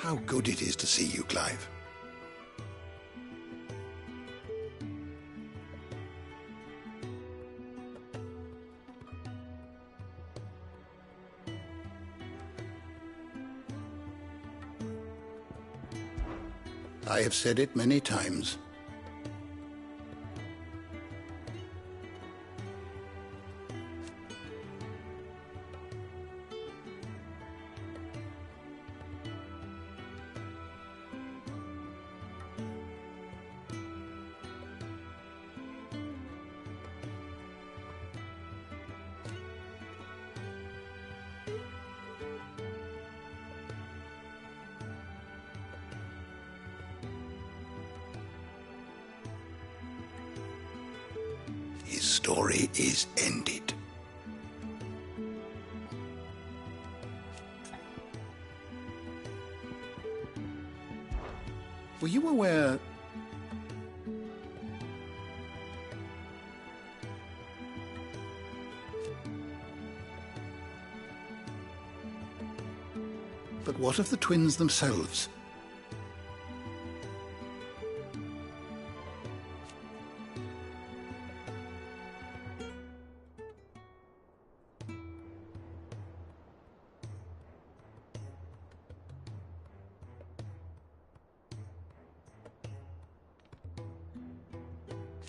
How good it is to see you, Clive. I have said it many times. His story is ended. Were you aware... But what of the twins themselves?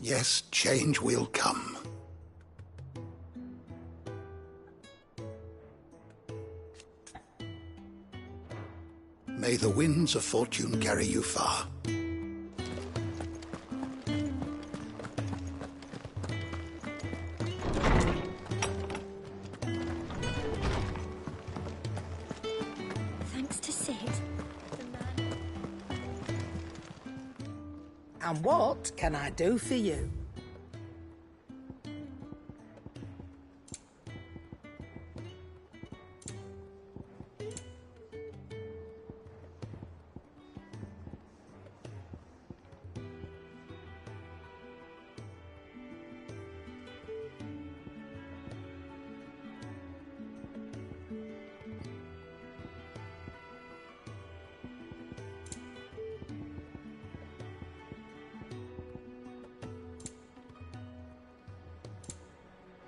Yes, change will come. May the winds of fortune carry you far. Thanks to Sid. And what can I do for you?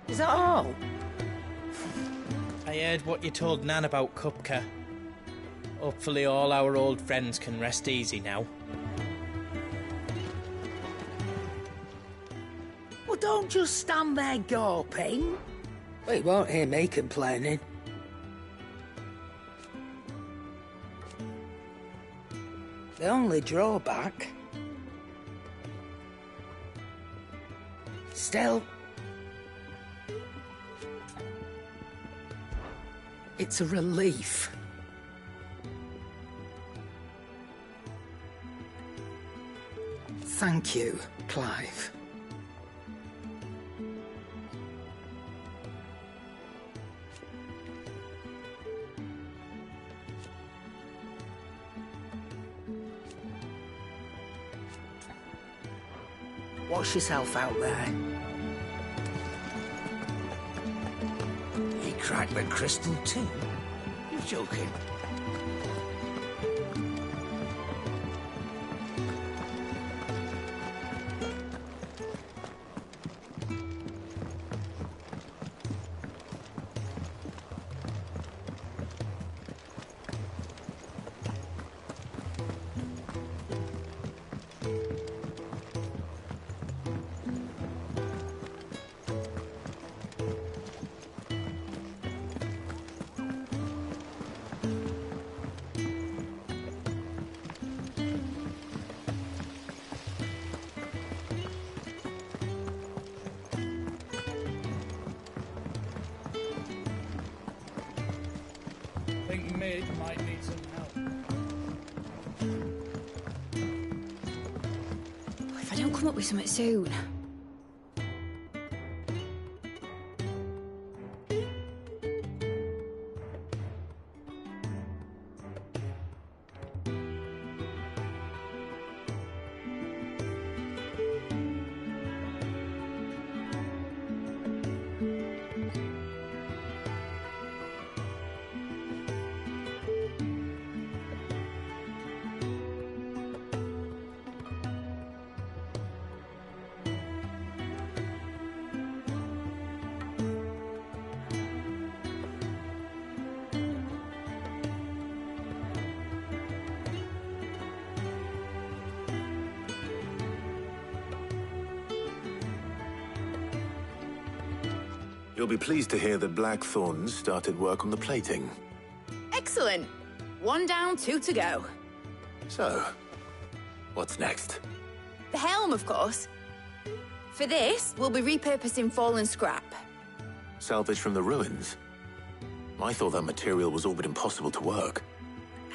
Is that all? I heard what you told Nan about Cupca. Hopefully all our old friends can rest easy now. Well, don't just stand there gawping. Well, you won't hear me complaining. The only drawback... Still... It's a relief. Thank you, Clive. Wash yourself out there. He cracked the crystal too? You're joking. I think Mid might need some help. If I don't come up with something soon. You'll be pleased to hear that Blackthorn started work on the plating. Excellent. 1 down, 2 to go. So, what's next? The helm, of course. For this, we'll be repurposing fallen scrap. Salvage from the ruins? I thought that material was all but impossible to work.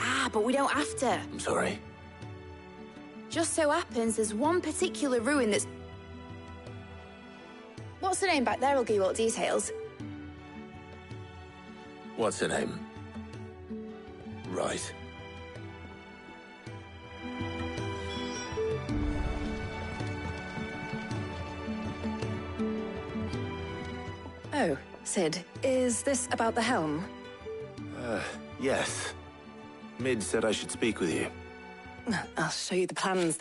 Ah, but we don't have to. I'm sorry. Just so happens there's one particular ruin that's... What's the name back there? I'll give you all the details. What's her name? Right. Oh, Sid, is this about the helm? Yes. Mid said I should speak with you. I'll show you the plans.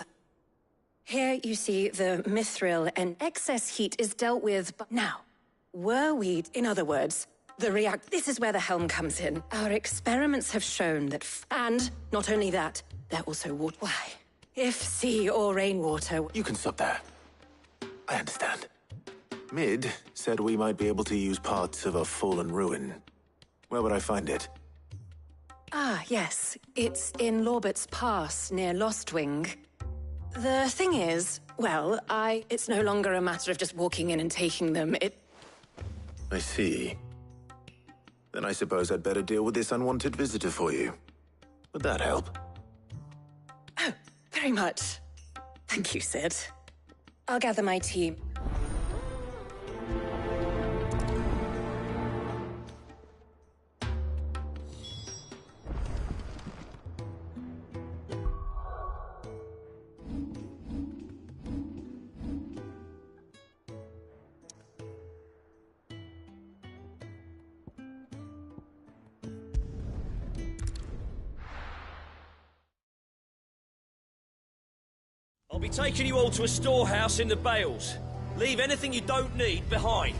Here you see the mithril, and excess heat is dealt with. But now, were we, in other words, this is where the helm comes in. Our experiments have shown that, and not only that, they're also water. Why? If sea or rainwater... You can stop there. I understand. Mid said we might be able to use parts of a fallen ruin. Where would I find it? Ah, yes. It's in Lorbert's Pass, near Lostwing. The thing is, well, it's no longer a matter of just walking in and taking them. I see. Then I suppose I'd better deal with this unwanted visitor for you. Would that help? Oh, very much. Thank you, Sid. I'll gather my team. I'll be taking you all to a storehouse in the Bales. Leave anything you don't need behind.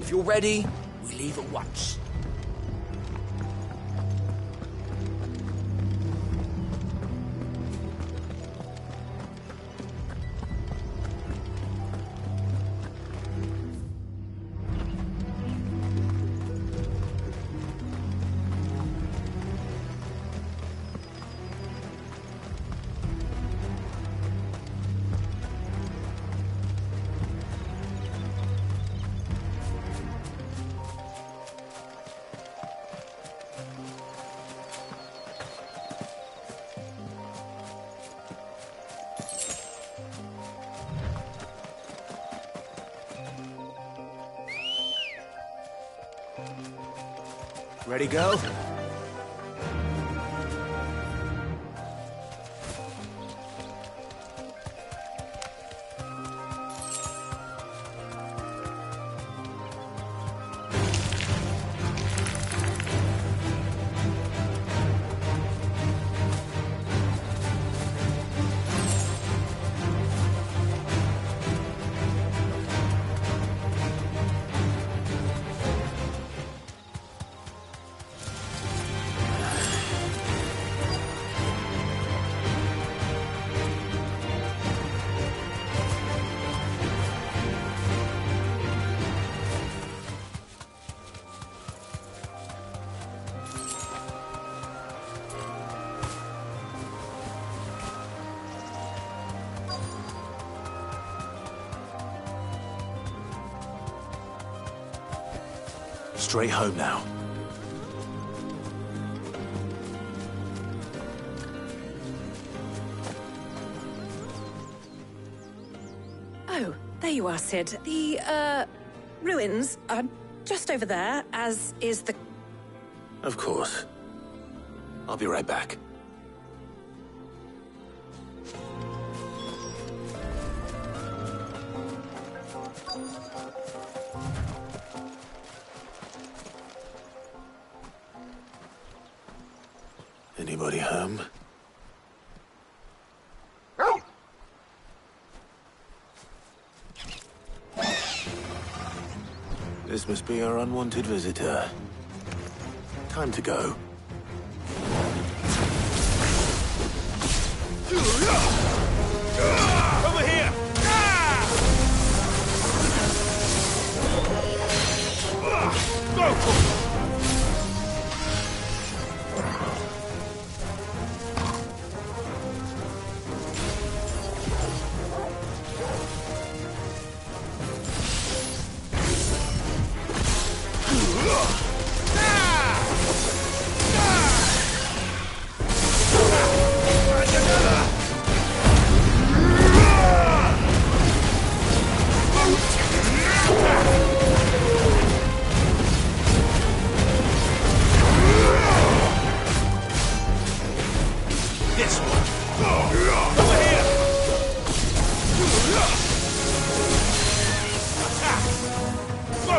If you're ready, we leave at once. Ready, go? Straight home now. Oh, there you are, Sid. The, ruins are just over there, as is the... Of course. I'll be right back. anybody home. This must be our unwanted visitor. Time to go. Over here! Go! This one. Over here. Attack. Go.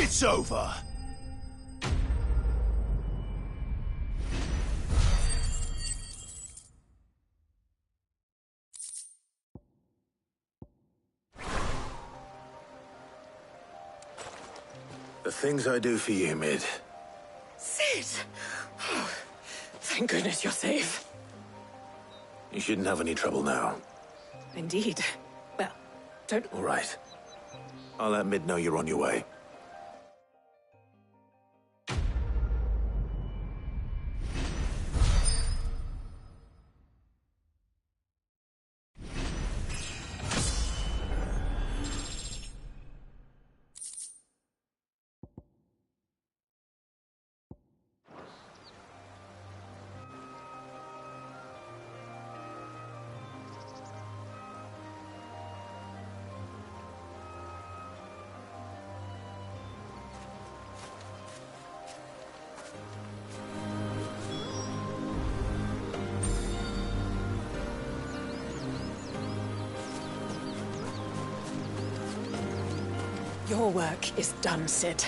It's over. The things I do for you, Mid. Sid! Oh, thank goodness you're safe. You shouldn't have any trouble now. Indeed. Well, don't... All right. I'll let Mid know you're on your way. Your work is done, Sid.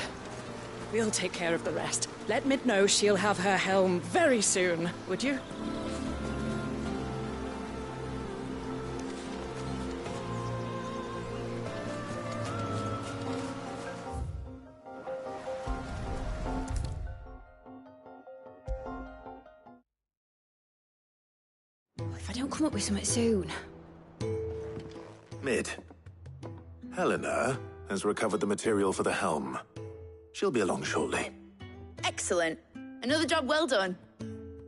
We'll take care of the rest. Let Mid know she'll have her helm very soon, would you? If I don't come up with something soon. Mid. Helena has recovered the material for the helm. She'll be along shortly. Excellent. Another job well done.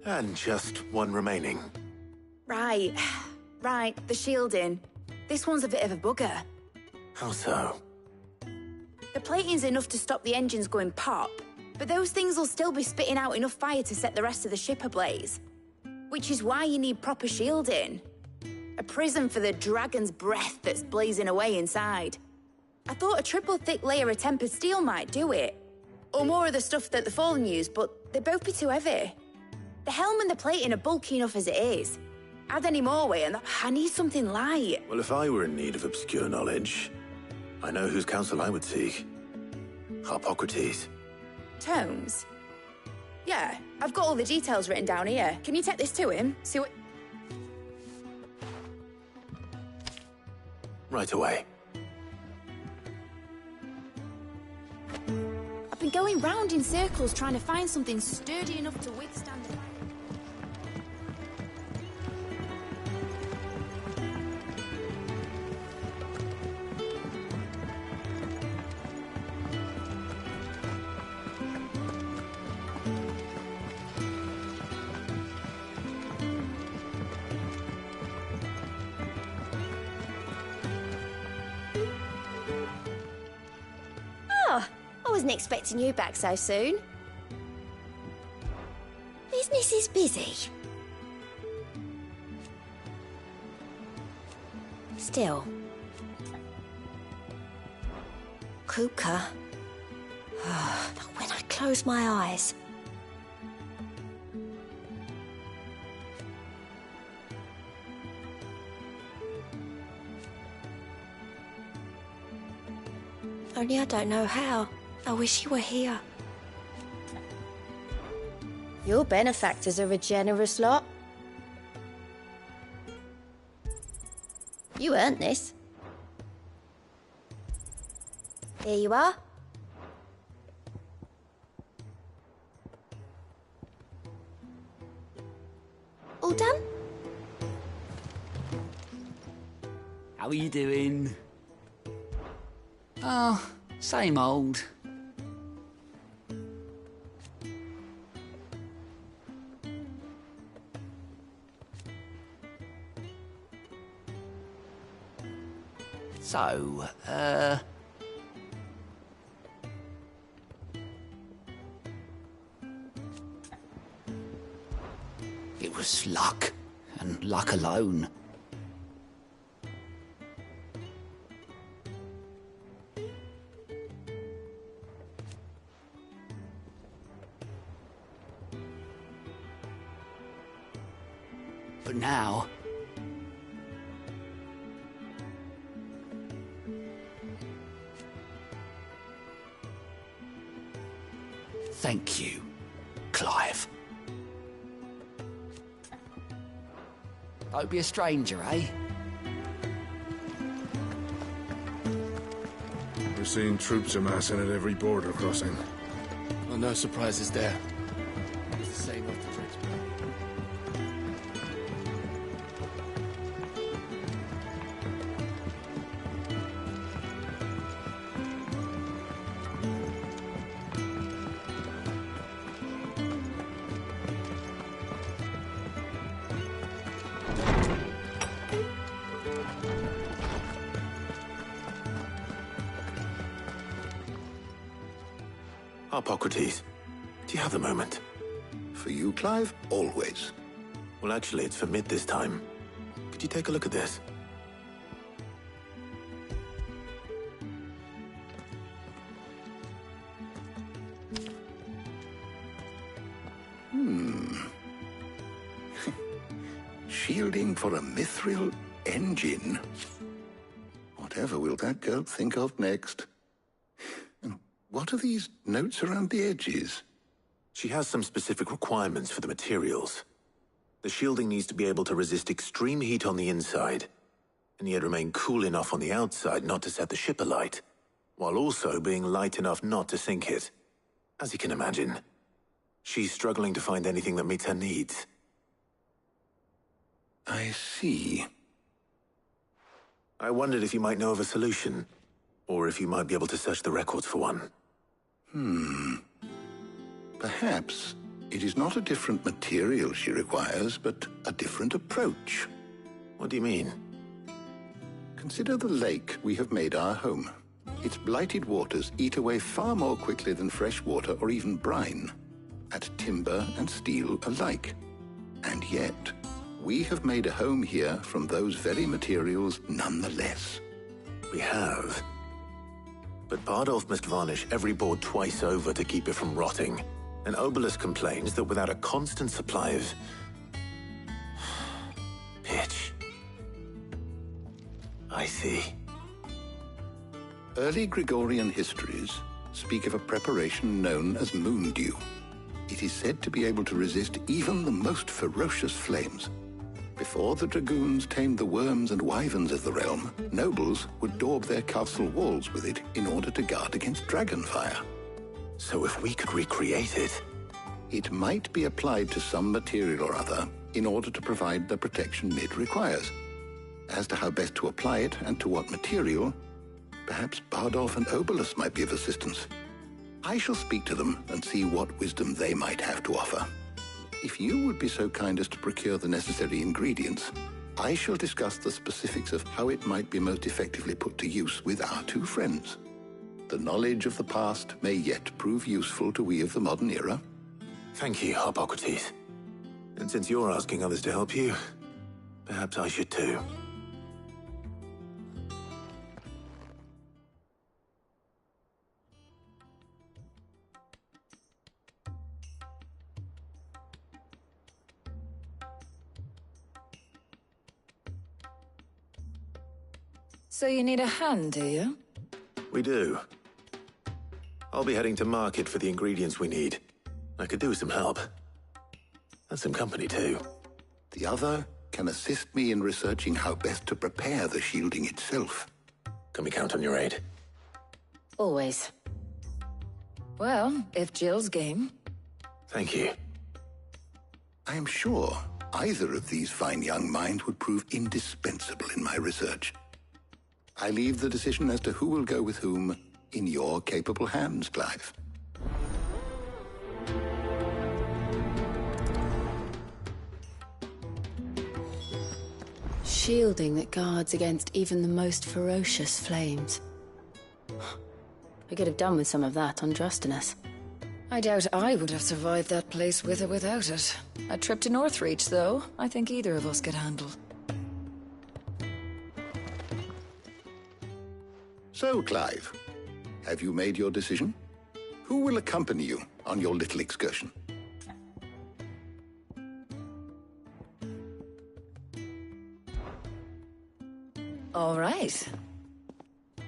And just one remaining. Right. Right, the shielding. This one's a bit of a bugger. How so? The plating's enough to stop the engines going pop, but those things will still be spitting out enough fire to set the rest of the ship ablaze. Which is why you need proper shielding. A prison for the dragon's breath that's blazing away inside. I thought a triple thick layer of tempered steel might do it. Or more of the stuff that the Fallen use, but they'd both be too heavy. The helm and the plating are bulky enough as it is. Add any more weight and I need something light. Well, if I were in need of obscure knowledge, I know whose counsel I would seek. Harpocrates. Tomes? Yeah, I've got all the details written down here. Can you take this to him? See what... Right away. I've been going round in circles trying to find something sturdy enough to withstand the... I wasn't expecting you back so soon. Business is busy. Still. Kuka. When I close my eyes. Only I don't know how. I wish you were here. Your benefactors are a generous lot. You earned this. Here you are. All done? How are you doing? Oh, same old. So, it was luck, and luck alone. But now, thank you, Clive. Don't be a stranger, eh? We're seeing troops amassing at every border crossing. Well, no surprises there. It's the same off the tricks. Hippocrates, do you have a moment? For you, Clive, always. Well, actually, it's for Mid this time. Could you take a look at this? Shielding for a mithril engine. Whatever will that girl think of next? And what are these notes around the edges? She has some specific requirements for the materials. The shielding needs to be able to resist extreme heat on the inside, and yet remain cool enough on the outside not to set the ship alight, while also being light enough not to sink it. As you can imagine, she's struggling to find anything that meets her needs. I see. I wondered if you might know of a solution, or if you might be able to search the records for one. Perhaps it is not a different material she requires, but a different approach. What do you mean? Consider the lake we have made our home. Its blighted waters eat away far more quickly than fresh water or even brine, at timber and steel alike. And yet, we have made a home here from those very materials nonetheless. We have. But Bardolph must varnish every board twice over to keep it from rotting. And Obelus complains that without a constant supply of pitch. I see. Early Gregorian histories speak of a preparation known as moon dew. It is said to be able to resist even the most ferocious flames. Before the dragoons tamed the worms and wyverns of the realm, nobles would daub their castle walls with it in order to guard against dragonfire. So if we could recreate it... It might be applied to some material or other in order to provide the protection Mid requires. As to how best to apply it and to what material, perhaps Bardolph and Obelus might be of assistance. I shall speak to them and see what wisdom they might have to offer. If you would be so kind as to procure the necessary ingredients, I shall discuss the specifics of how it might be most effectively put to use with our two friends. The knowledge of the past may yet prove useful to we of the modern era. Thank you, Hippocrates. And since you're asking others to help you, perhaps I should too. So you need a hand, do you? We do. I'll be heading to market for the ingredients we need. I could do with some help. And some company, too. The other can assist me in researching how best to prepare the shielding itself. Can we count on your aid? Always. Well, if Jill's game. Thank you. I am sure either of these fine young minds would prove indispensable in my research. I leave the decision as to who will go with whom in your capable hands, Clive. Shielding that guards against even the most ferocious flames. I could have done with some of that on Drustinus. I doubt I would have survived that place with or without it. A trip to Northreach, though, I think either of us could handle. So, Clive, have you made your decision? Who will accompany you on your little excursion? All right.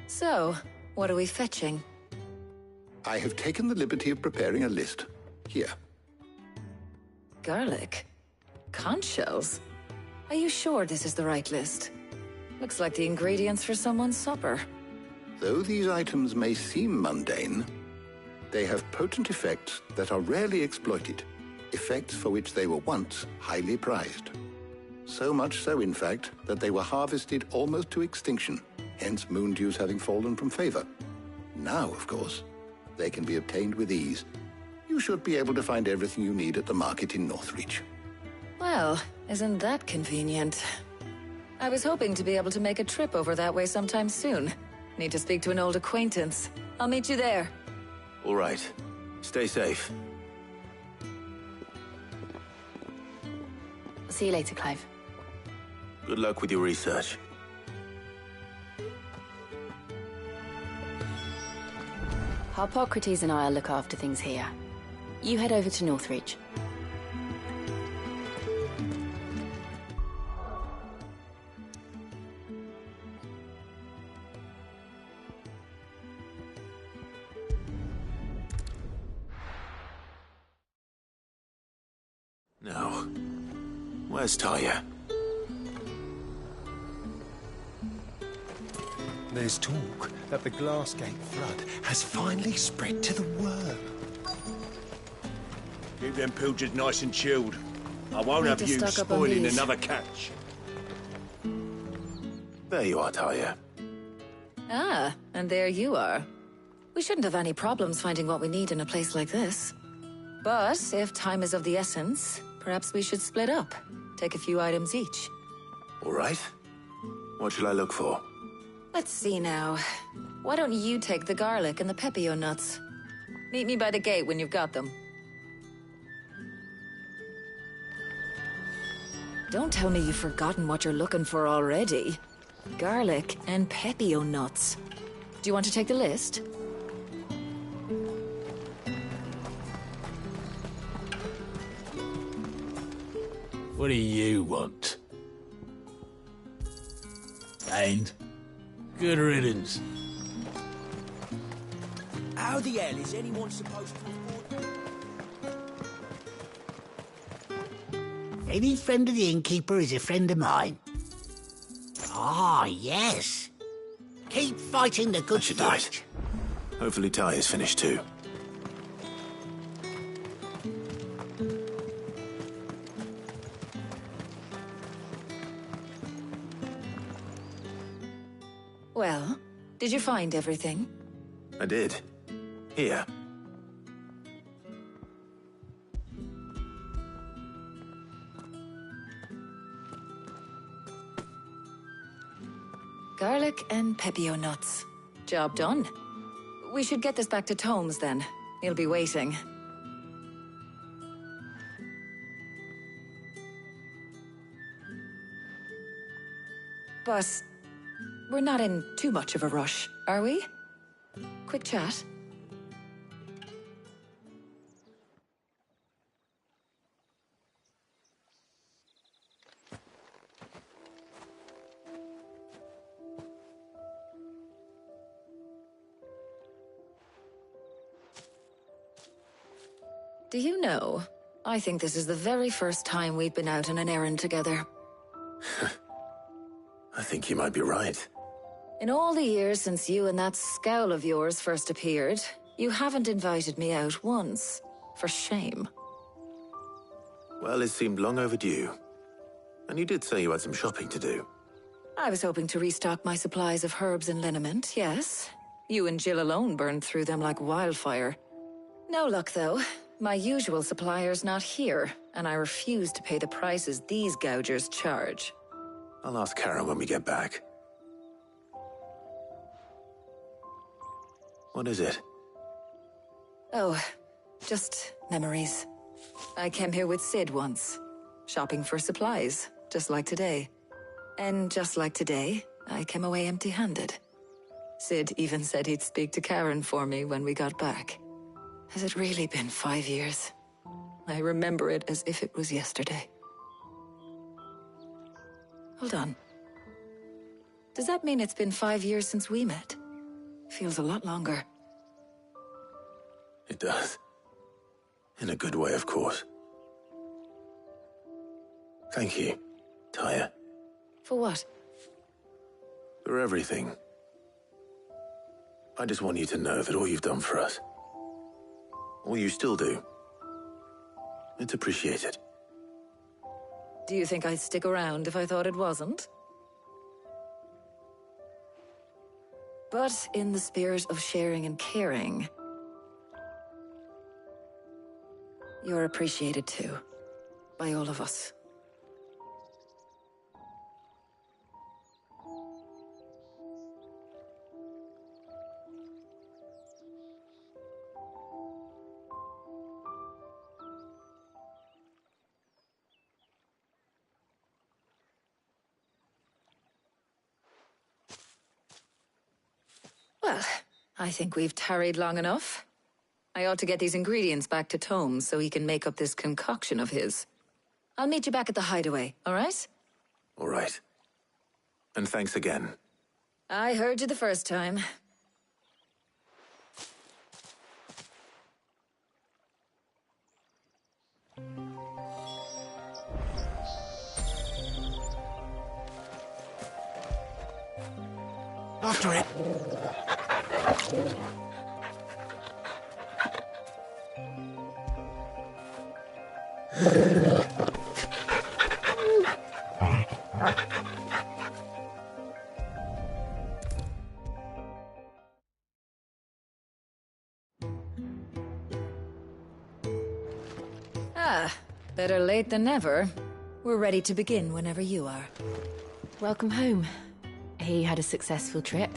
So, what are we fetching? I have taken the liberty of preparing a list. Here. Garlic? Conch shells? Are you sure this is the right list? Looks like the ingredients for someone's supper. Though these items may seem mundane, they have potent effects that are rarely exploited, effects for which they were once highly prized. So much so, in fact, that they were harvested almost to extinction, hence moon dews having fallen from favor. Now, of course, they can be obtained with ease. You should be able to find everything you need at the market in Northreach. Well, isn't that convenient? I was hoping to be able to make a trip over that way sometime soon. Need to speak to an old acquaintance. I'll meet you there. All right. Stay safe. I'll see you later, Clive. Good luck with your research. Harpocrates and I'll look after things here. You head over to Northreach. Now, where's Talia? There's talk that the Glassgate flood has finally spread to the world. Keep them pilgers nice and chilled. I won't Need have to you stock up on spoiling these. another catch. There you are, Talia. Ah, and there you are. We shouldn't have any problems finding what we need in a place like this. But if time is of the essence, perhaps we should split up. Take a few items each. All right. What shall I look for? Let's see now. Why don't you take the garlic and the pepio nuts? Meet me by the gate when you've got them. Don't tell me you've forgotten what you're looking for already. Garlic and pepio nuts. Do you want to take the list? What do you want? And good riddance. How the hell is anyone supposed to afford... Any friend of the innkeeper is a friend of mine. Ah, yes. Keep fighting the good should do fight. it. Hopefully Talia's finished too. Well, did you find everything? I did. Here. Garlic and pepio nuts. Job done. We should get this back to Tomes then. He'll be waiting. But we're not in too much of a rush, are we? Quick chat. Do you know, I think this is the very first time we've been out on an errand together. I think you might be right. In all the years since you and that scowl of yours first appeared, you haven't invited me out once. For shame. Well, it seemed long overdue. And you did say you had some shopping to do. I was hoping to restock my supplies of herbs and liniment, yes. You and Jill alone burned through them like wildfire. No luck, though. My usual supplier's not here, and I refuse to pay the prices these gougers charge. I'll ask Karen when we get back. What is it? Oh, just memories. I came here with Sid once, shopping for supplies, just like today. And just like today, I came away empty-handed. Sid even said he'd speak to Karen for me when we got back. Has it really been 5 years? I remember it as if it was yesterday. Hold on. Does that mean it's been 5 years since we met? Feels a lot longer. It does. In a good way, of course. Thank you, Tyre. For what? For everything. I just want you to know that all you've done for us, all you still do, it's appreciated. Do you think I'd stick around if I thought it wasn't? But in the spirit of sharing and caring, you're appreciated too, by all of us. Well, I think we've tarried long enough. I ought to get these ingredients back to Tome so he can make up this concoction of his. I'll meet you back at the hideaway, all right? All right. And thanks again. I heard you the first time. After it. Better late than never. We're ready to begin whenever you are. Welcome home. He had a successful trip.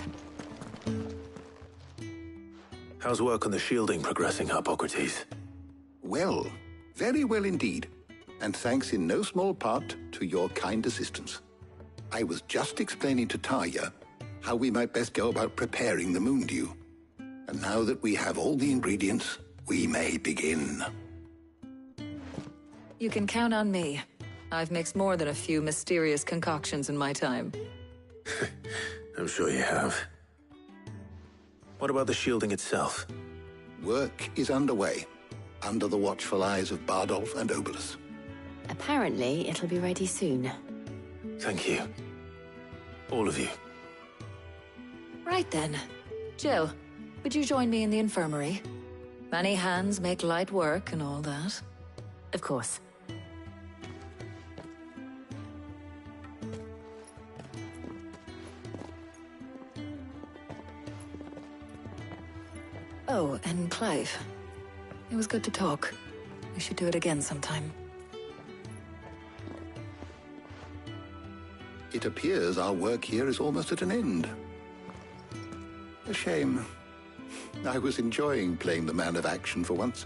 How's work on the shielding progressing, Hippocrates? Well, very well indeed. And thanks in no small part to your kind assistance. I was just explaining to Tarja how we might best go about preparing the moon dew. And now that we have all the ingredients, we may begin. You can count on me. I've mixed more than a few mysterious concoctions in my time. I'm sure you have. What about the shielding itself? Work is underway, under the watchful eyes of Bardolph and Obolus. Apparently, it'll be ready soon. Thank you. All of you. Right then. Jill, would you join me in the infirmary? Many hands make light work and all that. Of course. Oh, and Clive. It was good to talk. We should do it again sometime. It appears our work here is almost at an end. A shame. I was enjoying playing the man of action for once.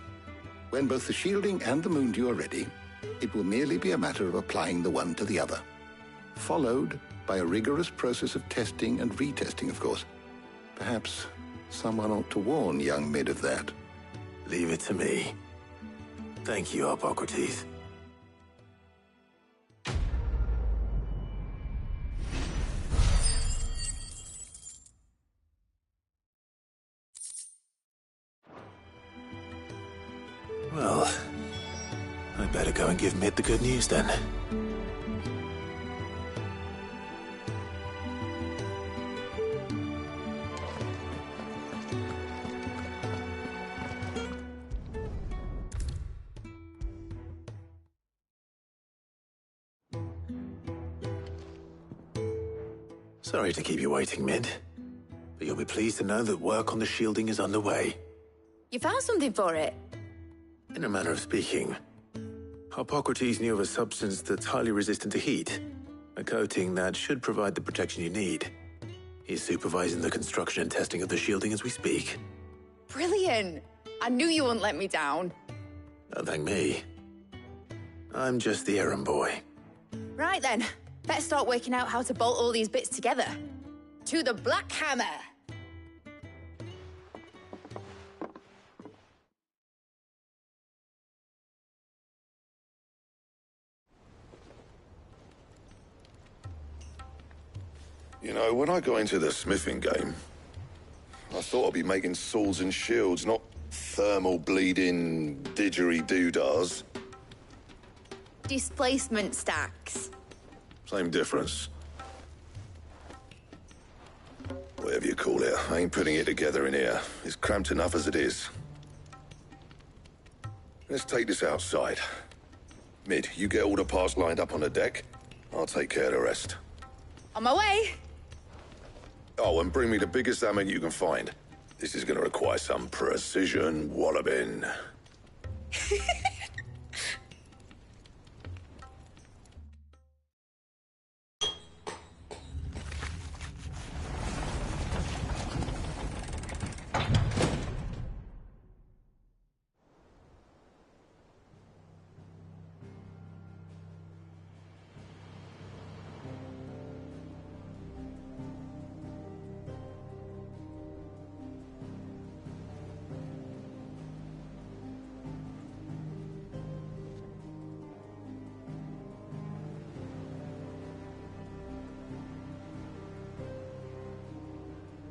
When both the shielding and the moon dew are ready, it will merely be a matter of applying the one to the other. Followed by a rigorous process of testing and retesting, of course. Perhaps someone ought to warn young Mid of that. Leave it to me. Thank you, Hippocrates. Well, I'd better go and give Mid the good news then. Sorry to keep you waiting, Mid, but you'll be pleased to know that work on the shielding is underway. You found something for it? In a manner of speaking, Hippocrates knew of a substance that's highly resistant to heat, a coating that should provide the protection you need. He's supervising the construction and testing of the shielding as we speak. Brilliant! I knew you wouldn't let me down. Don't thank me. I'm just the errand boy. Right then, let's start working out how to bolt all these bits together. To the Black Hammer! You know, when I got into the smithing game, I thought I'd be making swords and shields, not thermal bleeding didgeridoo-dahs. Displacement stacks. Same difference. Whatever you call it, I ain't putting it together in here. It's cramped enough as it is. Let's take this outside. Mid, you get all the parts lined up on the deck. I'll take care of the rest. On my way! Oh, and bring me the biggest hammer you can find. This is gonna require some precision walloping.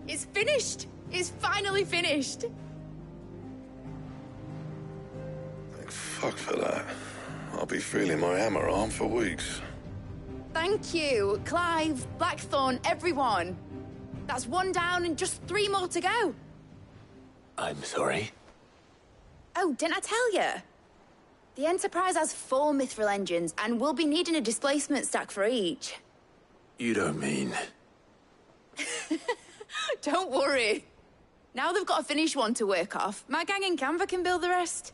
It's finished! It's finally finished! Thank fuck for that. I'll be feeling my hammer arm for weeks. Thank you, Clive, Blackthorn, everyone. That's one down and just 3 more to go. I'm sorry. Oh, didn't I tell you? The Enterprise has 4 mithril engines, and we'll be needing a displacement stack for each. You don't mean... Don't worry. Now they've got a finished one to work off. My gang in Canva can build the rest.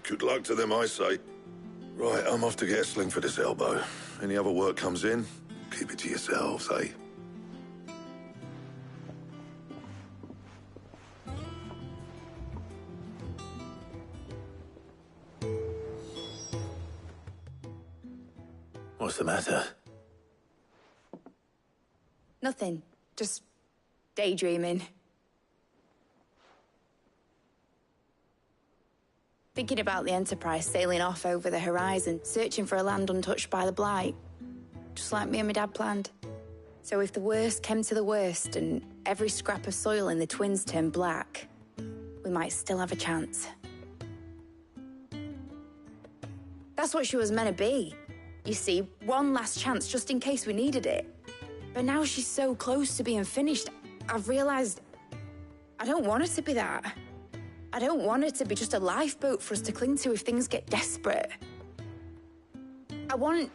Good luck to them, I say. Right, I'm off to get a sling for this elbow. Any other work comes in, keep it to yourselves, eh? What's the matter? Nothing. Just daydreaming. Thinking about the Enterprise sailing off over the horizon, searching for a land untouched by the Blight. Just like me and my dad planned. So if the worst came to the worst and every scrap of soil in the Twins turned black, we might still have a chance. That's what she was meant to be. You see, one last chance just in case we needed it. But now she's so close to being finished, I've realized I don't want it to be that. I don't want it to be just a lifeboat for us to cling to if things get desperate. I want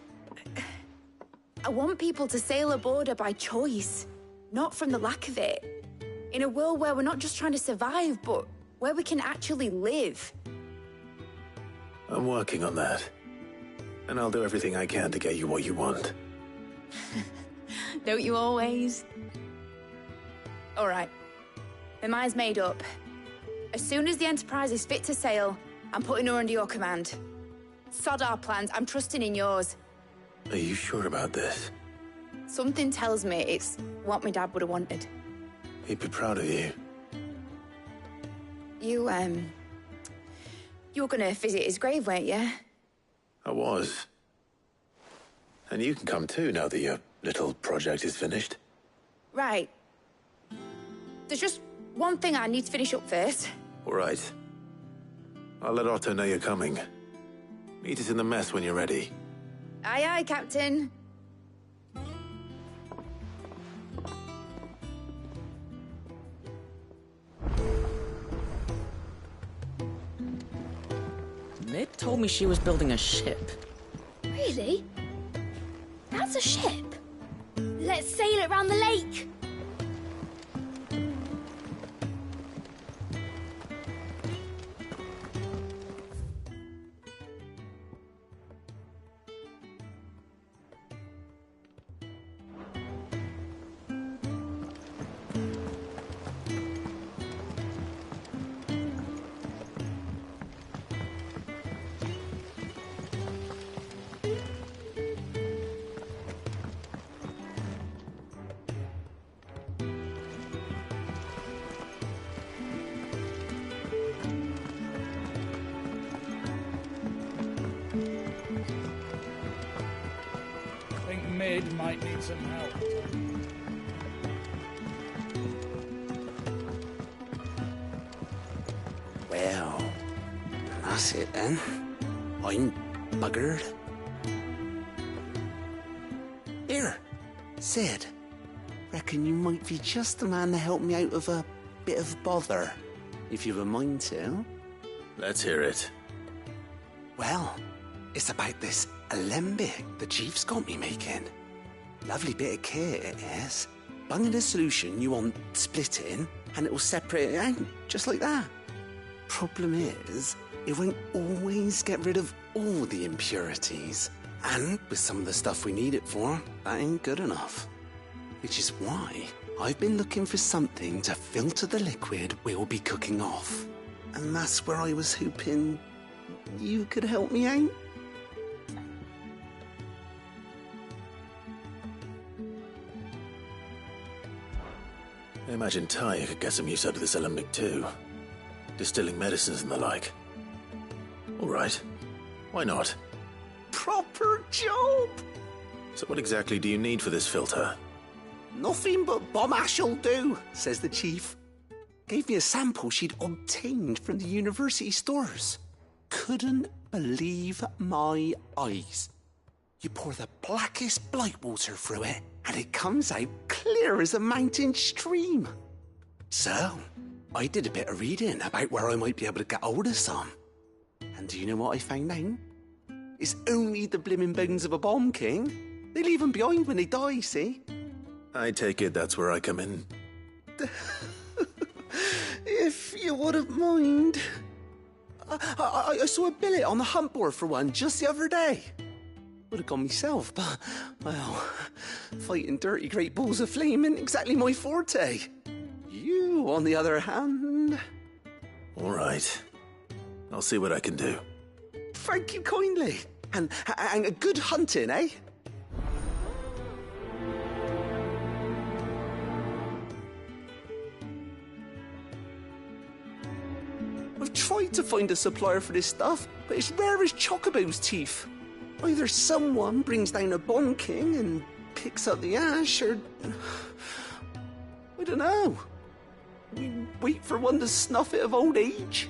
people to sail aboard her by choice, not from the lack of it. In a world where we're not just trying to survive, but where we can actually live. I'm working on that. And I'll do everything I can to get you what you want. Don't you always? All right. My mind's made up. As soon as the Enterprise is fit to sail, I'm putting her under your command. Sod our plans, I'm trusting in yours. Are you sure about this? Something tells me it's what my dad would have wanted. He'd be proud of you. You were gonna visit his grave, weren't you? I was. And you can come too now that your little project is finished. Right. There's just one thing I need to finish up first. All right. I'll let Otto know you're coming. Meet us in the mess when you're ready. Aye, aye, Captain. Mid told me she was building a ship. Really? That's a ship? Let's sail it round the lake. I think Mid might need some help. Well, that's it then. I'm buggered. Here, Sid. Reckon you might be just the man to help me out of a bit of bother, if you've a mind to. Let's hear it. Well, it's about this alembic the chief's got me making. Lovely bit of kit it is. Bung in a solution you want splitting, and it will separate it out, just like that. Problem is, it won't always get rid of all the impurities. And with some of the stuff we need it for, that ain't good enough. Which is why I've been looking for something to filter the liquid we'll be cooking off. And that's where I was hoping you could help me out. I imagine Ty could get some use out of this alembic too. Distilling medicines and the like. All right. Why not? Proper job! So what exactly do you need for this filter? Nothing but bomb ash'll do, says the chief. Gave me a sample she'd obtained from the university stores. Couldn't believe my eyes. You pour the blackest blight water through it, and it comes out clear as a mountain stream. So, I did a bit of reading about where I might be able to get hold of some. And do you know what I found out? It's only the blimmin' bones of a bomb king. They leave them behind when they die, see? I take it that's where I come in. If you wouldn't mind. I saw a billet on the hunt board for one just the other day. Would have gone myself, but, well, fighting dirty great balls of flame ain't exactly my forte. You, on the other hand... All right. I'll see what I can do. Thank you kindly. And good hunting, eh? I've tried to find a supplier for this stuff, but it's rare as Chocobo's teeth. Either someone brings down a Bomb King and picks up the ash, or... I don't know. We wait for one to snuff it of old age.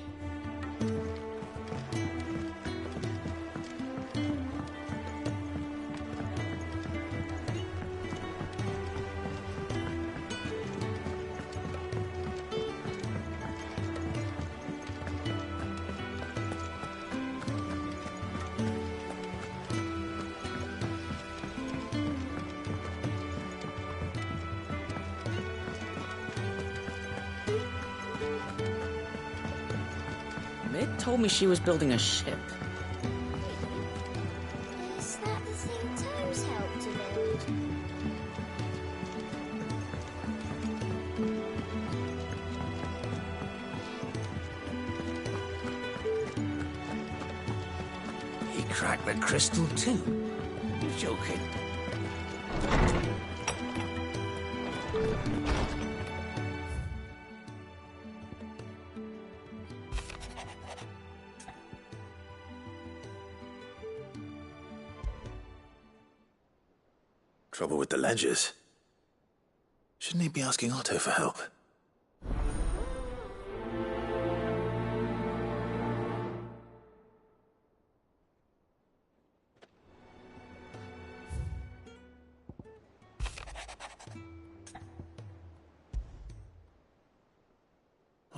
Mid told me she was building a ship. Is that the thing Toes helped to build? He cracked the crystal too. You're joking. Trouble with the ledgers. Shouldn't he be asking Otto for help?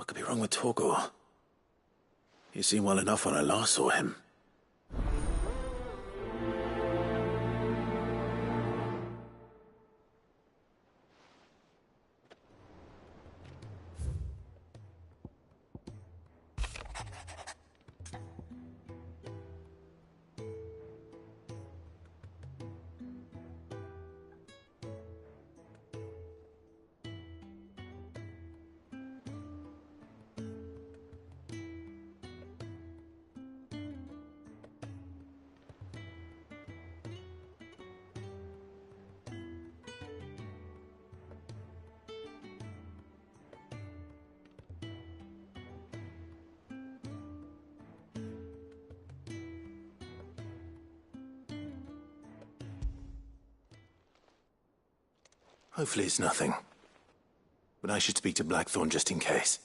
What could be wrong with Torgor? He seemed well enough when I last saw him. Hopefully it's nothing. But I should speak to Blackthorn just in case.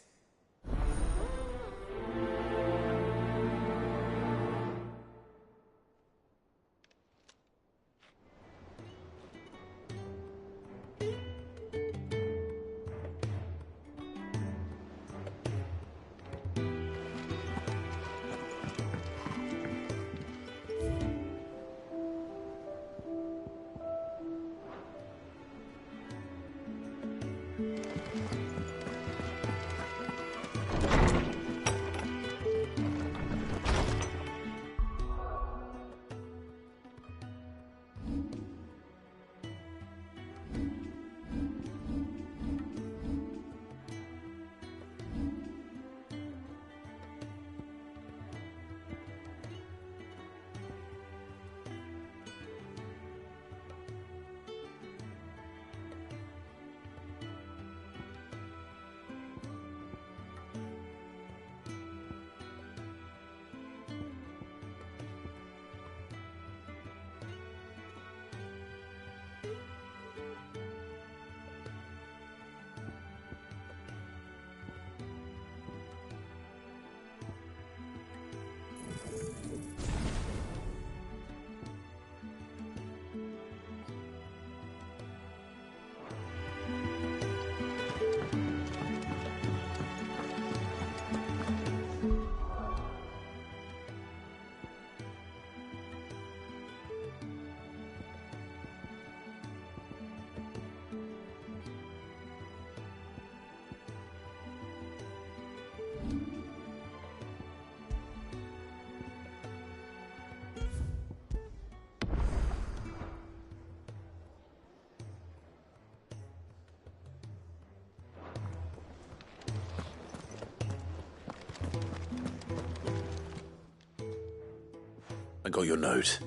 I got your note.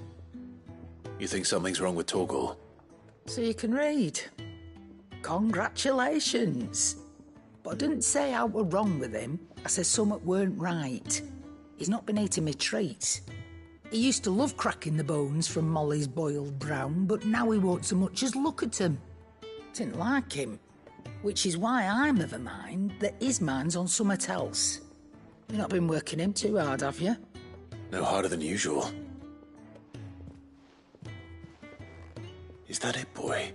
You think something's wrong with Torgor? So you can read. Congratulations. But I didn't say I were wrong with him. I said something weren't right. He's not been eating me treats. He used to love cracking the bones from Molly's boiled brown, but now he won't so much as look at 'em. Didn't like him. Which is why I'm of a mind that his mind's on something else. You've not been working him too hard, have you? No harder than usual. Is that it, boy?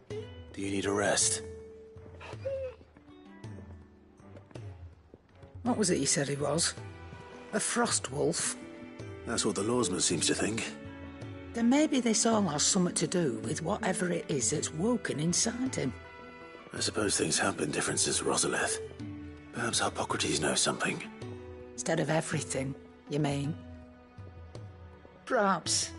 Do you need a rest? What was it you said he was? A frost wolf? That's what the lawsman seems to think. Then maybe this all has something to do with whatever it is that's woken inside him. I suppose things have been different since Rosalith. Perhaps Hippocrates knows something. Instead of everything, you mean? Perhaps.